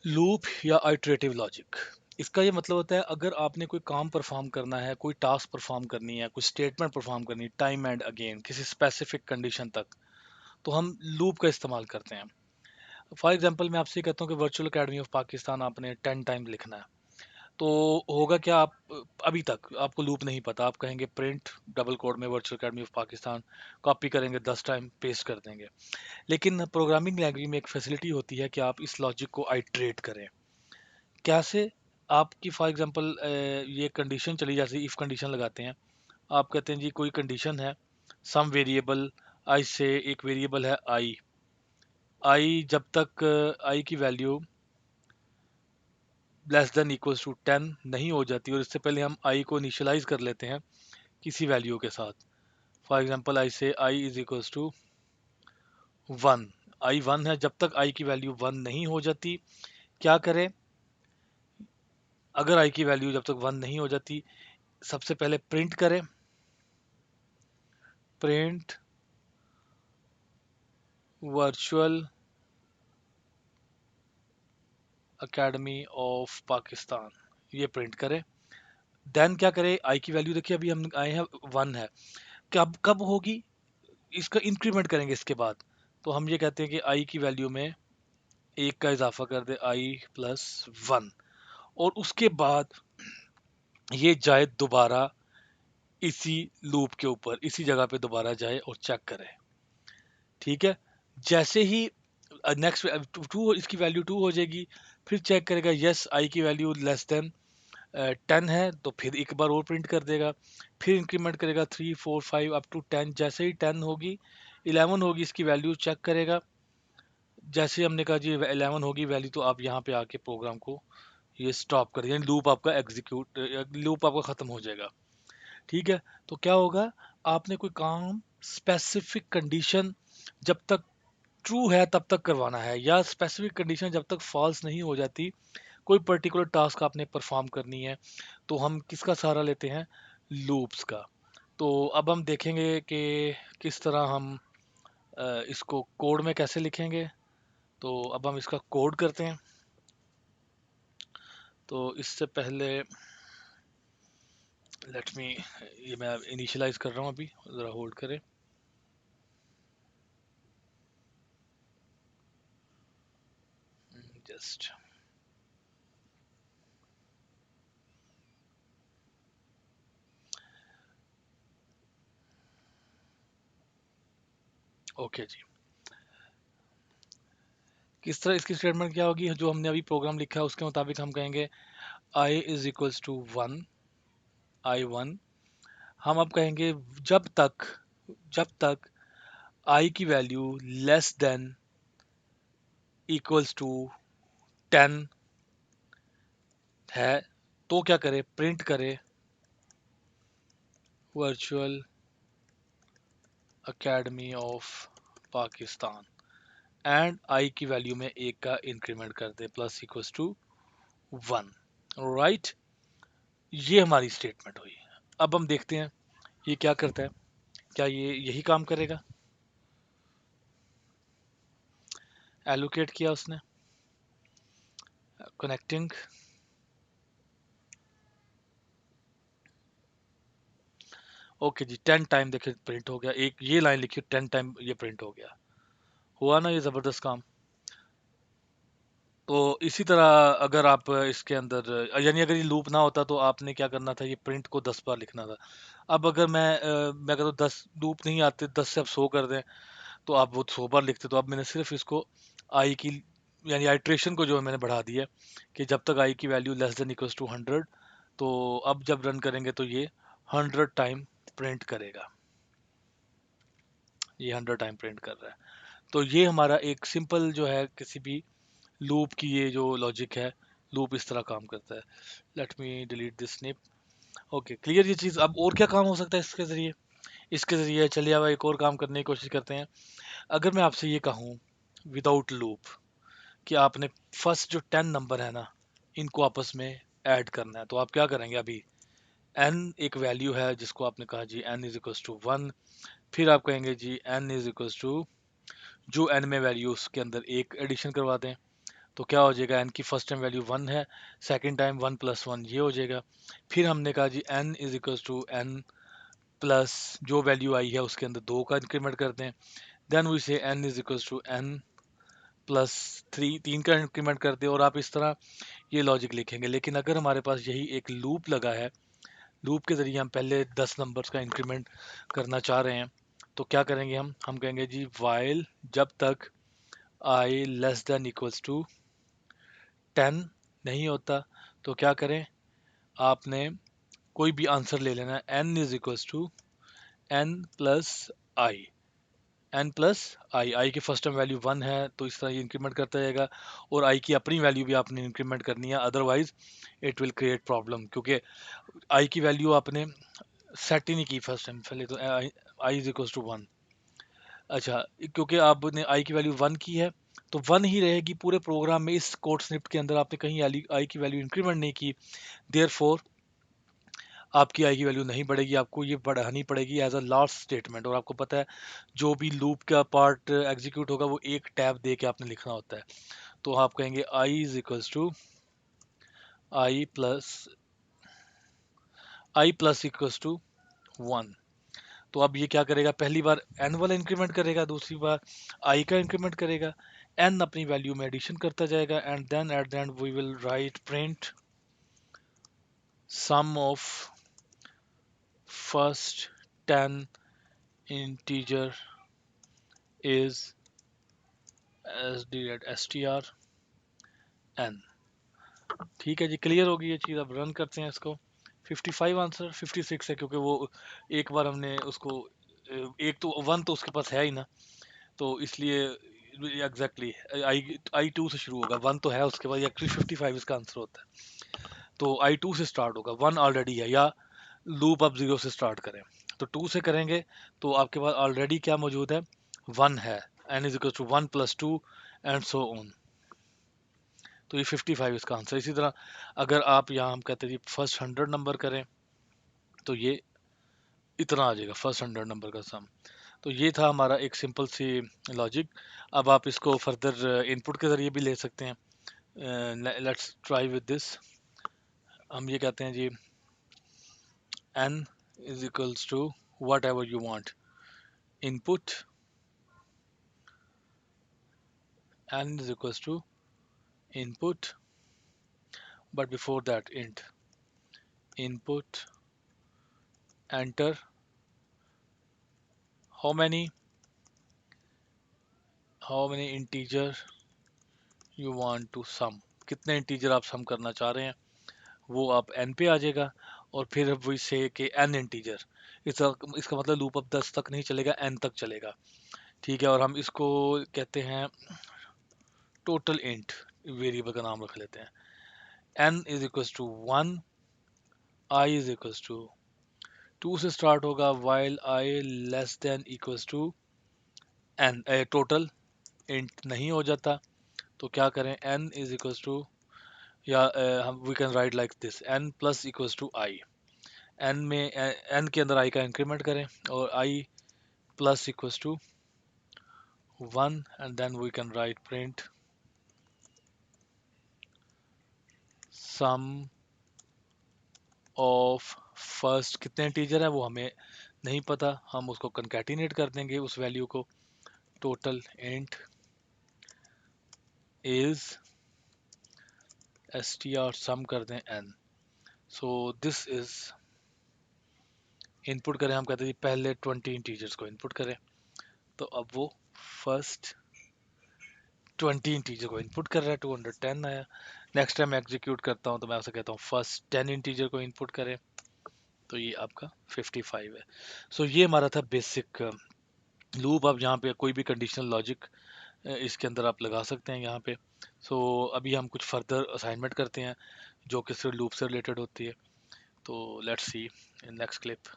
Loop या iterative logic, इसका ये मतलब होता है अगर आपने कोई काम परफॉर्म करना है, कोई टास्क परफॉर्म करनी है, कोई स्टेटमेंट परफॉर्म करनी है टाइम एंड अगेन किसी स्पेसिफिक कंडीशन तक, तो हम लूप का इस्तेमाल करते हैं। फॉर एग्जांपल मैं आपसे कहता हूँ कि वर्चुअल अकेडमी ऑफ पाकिस्तान आपने 10 टाइम लिखना है, तो होगा क्या, आप अभी तक आपको लूप नहीं पता, आप कहेंगे प्रिंट डबल कोड में virtual academy of Pakistan, copy करेंगे 10 टाइम पेस्ट कर देंगे। लेकिन प्रोग्रामिंग लैंग्वेज में एक फैसिलिटी होती है कि आप इस लॉजिक को आइट्रेट करें। कैसे? आपकी फॉर एग्जांपल ये कंडीशन चली, जैसे इफ कंडीशन लगाते हैं, आप कहते हैं जी कोई कंडीशन है, सम वेरिएबल आई से, एक वेरिएबल है आई, आई जब तक आई की value less than equals to 10 नहीं हो जाती, और इससे पहले हम आई को इनिशियलाइज कर लेते हैं किसी वैल्यू के साथ। फॉर एग्जांपल आई से आई इज इक्वल्स टू 1, आई 1 है, जब तक आई की वैल्यू 1 नहीं हो जाती क्या करें? अगर आई की वैल्यू जब तक 1 नहीं हो जाती, सबसे पहले प्रिंट करें, print virtual academy of Pakistan, ये प्रिंट करें। देन क्या करें? आई की वैल्यू देखिए अभी हम आए हैं 1 है, कब कब होगी, इसका इंक्रीमेंट करेंगे इसके बाद। तो हम ये कहते हैं कि आई की वैल्यू में एक का इजाफा कर दे, आई प्लस 1, और उसके बाद ये जाए दोबारा इसी लूप के ऊपर, इसी जगह पे दोबारा जाए और चेक करे। ठीक है? जैसे ही नेक्स्ट टू, इसकी वैल्यू 2 हो जाएगी, फिर चेक करेगा यस आई की वैल्यू लेस देन 10 है, तो फिर एक बार और प्रिंट कर देगा, फिर इंक्रीमेंट करेगा 3 4 5 अप टू 10, जैसे ही 10 होगी, 11 होगी, इसकी वैल्यू चेक करेगा। जैसे हमने कहा जी 11 होगी वैल्यू, तो आप यहाँ पे आके प्रोग्राम को ये स्टॉप कर, यानी लूप आपका एग्जीक्यूट, लूप आपका खत्म हो जाएगा। ठीक है? तो क्या होगा, आपने कोई काम स्पेसिफिक कंडीशन जब तक ट्रू है तब तक करवाना है, या स्पेसिफिक कंडीशन जब तक फॉल्स नहीं हो जाती, कोई पर्टिकुलर टास्क आपने परफॉर्म करनी है, तो हम किसका सहारा लेते हैं? लूप्स का। तो अब हम देखेंगे कि किस तरह हम इसको कोड में कैसे लिखेंगे। तो अब हम इसका कोड करते हैं। तो इससे पहले लेट मी, ये मैं इनिशियलाइज कर रहा हूँ, अभी ज़रा होल्ड करें। जस्ट ओके जी। किस तरह इसकी स्टेटमेंट क्या होगी, जो हमने अभी प्रोग्राम लिखा है उसके मुताबिक हम कहेंगे आई इज इक्वल्स टू 1, आई 1। हम अब कहेंगे जब तक, जब तक आई की value less than equals to 10 है, तो क्या करे? प्रिंट करे virtual academy of Pakistan, and i की वैल्यू में एक का इंक्रीमेंट कर दे प्लस इक्वल्स टू 1। राइट? ये हमारी स्टेटमेंट हुई। अब हम देखते हैं ये क्या करता है, क्या ये यही काम करेगा? एलोकेट किया उसने, कनेक्टिंग, ओके जी, 10 टाइम देखिए प्रिंट हो गया, एक ये लाइन लिखी 10 टाइम ये प्रिंट हो गया। हुआ ना ये जबरदस्त काम? तो इसी तरह अगर आप इसके अंदर, यानी अगर ये लूप ना होता तो आपने क्या करना था, ये प्रिंट को 10 बार लिखना था। अब अगर मैं कहता हूँ 10 लूप नहीं आते, 10 से आप 100 कर दें, तो आप वो 100 बार लिखते। तो अब मैंने सिर्फ इसको आई की, यानी आइट्रेशन को जो है मैंने बढ़ा दिया, कि जब तक आई की value less than equals to 100, तो अब जब रन करेंगे तो ये 100 टाइम प्रिंट करेगा। ये 100 टाइम प्रिंट कर रहा है। तो ये हमारा एक सिंपल जो है किसी भी लूप की ये जो लॉजिक है, लूप इस तरह काम करता है। Let me delete this snip. Okay, clear ये चीज़। अब और क्या काम हो सकता है इसके ज़रिए? इसके ज़रिए चलिए अब एक और काम करने की कोशिश करते हैं। अगर मैं आपसे ये कहूँ विदाउट लूप कि आपने फर्स्ट जो 10 नंबर है ना, इनको आपस में ऐड करना है, तो आप क्या करेंगे? अभी n एक वैल्यू है जिसको आपने कहा जी n इज इक्वल्स टू 1, फिर आप कहेंगे जी n इज इक्वल्स टू, जो n में वैल्यू उसके अंदर एक एडिशन करवा दें, तो क्या हो जाएगा, n की फर्स्ट टाइम वैल्यू 1 है, सेकंड टाइम 1 + 1 ये हो जाएगा। फिर हमने कहा जी n = n प्लस जो वैल्यू आई है उसके अंदर 2 का इंक्रीमेंट करते हैं। देन वी से n = n प्लस 3, 3 का इंक्रीमेंट करते हैं, और आप इस तरह ये लॉजिक लिखेंगे। लेकिन अगर हमारे पास यही एक लूप लगा है, लूप के ज़रिए हम पहले 10 नंबर्स का इंक्रीमेंट करना चाह रहे हैं, तो क्या करेंगे हम कहेंगे जी वाइल जब तक i less than equals to 10 नहीं होता, तो क्या करें, आपने कोई भी आंसर ले लेना है। n = n प्लस आई, n प्लस आई की फर्स्ट टर्म वैल्यू 1 है, तो इस तरह ये इंक्रीमेंट करता जाएगा, और i की अपनी वैल्यू भी आपने इंक्रीमेंट करनी है, otherwise it will create problem, क्योंकि i की वैल्यू आपने सेट ही नहीं की फर्स्ट टाइम पहले, तो i = 1। अच्छा, क्योंकि आपने i की वैल्यू 1 की है, तो 1 ही रहेगी पूरे प्रोग्राम में। इस कोड स्निप्ट के अंदर आपने कहीं i की वैल्यू इंक्रीमेंट नहीं की, देयरफॉर आपकी आई की वैल्यू नहीं बढ़ेगी, आपको ये बढ़ानी पड़ेगी एज अ लास्ट स्टेटमेंट। और आपको पता है जो भी लूप का पार्ट एग्जीक्यूट होगा वो एक टैब दे के आपने लिखना होता है। तो आप कहेंगे I is equals to I plus equals to 1। तो अब ये क्या करेगा, पहली बार एन वाला इंक्रीमेंट करेगा, दूसरी बार आई का इंक्रीमेंट करेगा, एन अपनी वैल्यू में एडिशन करता जाएगा, and then at the end we will write print sum of first 10 integer is str n। ठीक है जी, क्लियर होगी ये चीज़। अब रन करते हैं इसको। 55 आंसर 56 है, क्योंकि वो एक बार हमने उसको एक तो 1 तो उसके पास है ही ना, तो इसलिए एग्जैक्टली आई टू से शुरू होगा, 1 तो है उसके बाद, एक्चुअली 55 इसका आंसर होता है। तो आई टू से स्टार्ट होगा, 1 ऑलरेडी है, या लूप आप 0 से स्टार्ट करें, तो 2 से करेंगे तो आपके पास ऑलरेडी क्या मौजूद है, 1 है, n = 1 + 2 एंड सो ऑन। तो ये 55 इसका आंसर। इसी तरह अगर आप यहाँ हम कहते हैं जी फर्स्ट 100 नंबर करें, तो ये इतना आ जाएगा फर्स्ट 100 नंबर का सम। तो ये था हमारा एक सिंपल सी लॉजिक। अब आप इसको फर्दर इनपुट के ज़रिए भी ले सकते हैं। Let's try with this. हम ये कहते हैं जी n = what ever you want input, n = input, but before that int input enter how many integer you want to sum, कितने इंटीजर आप सम करना चाह रहे हैं, वो आप n पे आ जाएगा। और फिर वही से कि n इंटीजर, इसका मतलब लूप अब 10 तक नहीं चलेगा, n तक चलेगा। ठीक है, और हम इसको कहते हैं टोटल इंट, वेरिएबल का नाम रख लेते हैं। n = 1, i = 2 से स्टार्ट होगा, while i less than equals to n, total int नहीं हो जाता, तो क्या करें, n = या हम we can write like this, n plus equals to i. n में n के अंदर i का इंक्रीमेंट करें, और i plus equals to 1, and then we can write print sum of first, कितने इंटीजर है वो हमें नहीं पता, हम उसको कंकैटिनेट कर देंगे उस वैल्यू को, टोटल इंट इज str सम कर दें n। So this is input करें, हम कहते हैं जी पहले 20 इंटीजर्स को इनपुट करें, तो अब वो फर्स्ट 20 इंटीजर को इनपुट कर रहा है, 210 आया। नेक्स्ट टाइम एग्जीक्यूट करता हूँ तो मैं उसे कहता हूँ फर्स्ट 10 इंटीजर को इनपुट करें, तो ये आपका 55 है। सो ये हमारा था बेसिक लूप। आप यहाँ पे कोई भी कंडीशनल लॉजिक इसके अंदर आप लगा सकते हैं यहाँ पे। सो अभी हम कुछ फर्दर असाइनमेंट करते हैं जो कि सिर्फ लूप से रिलेटेड होती है। तो let's see in next clip.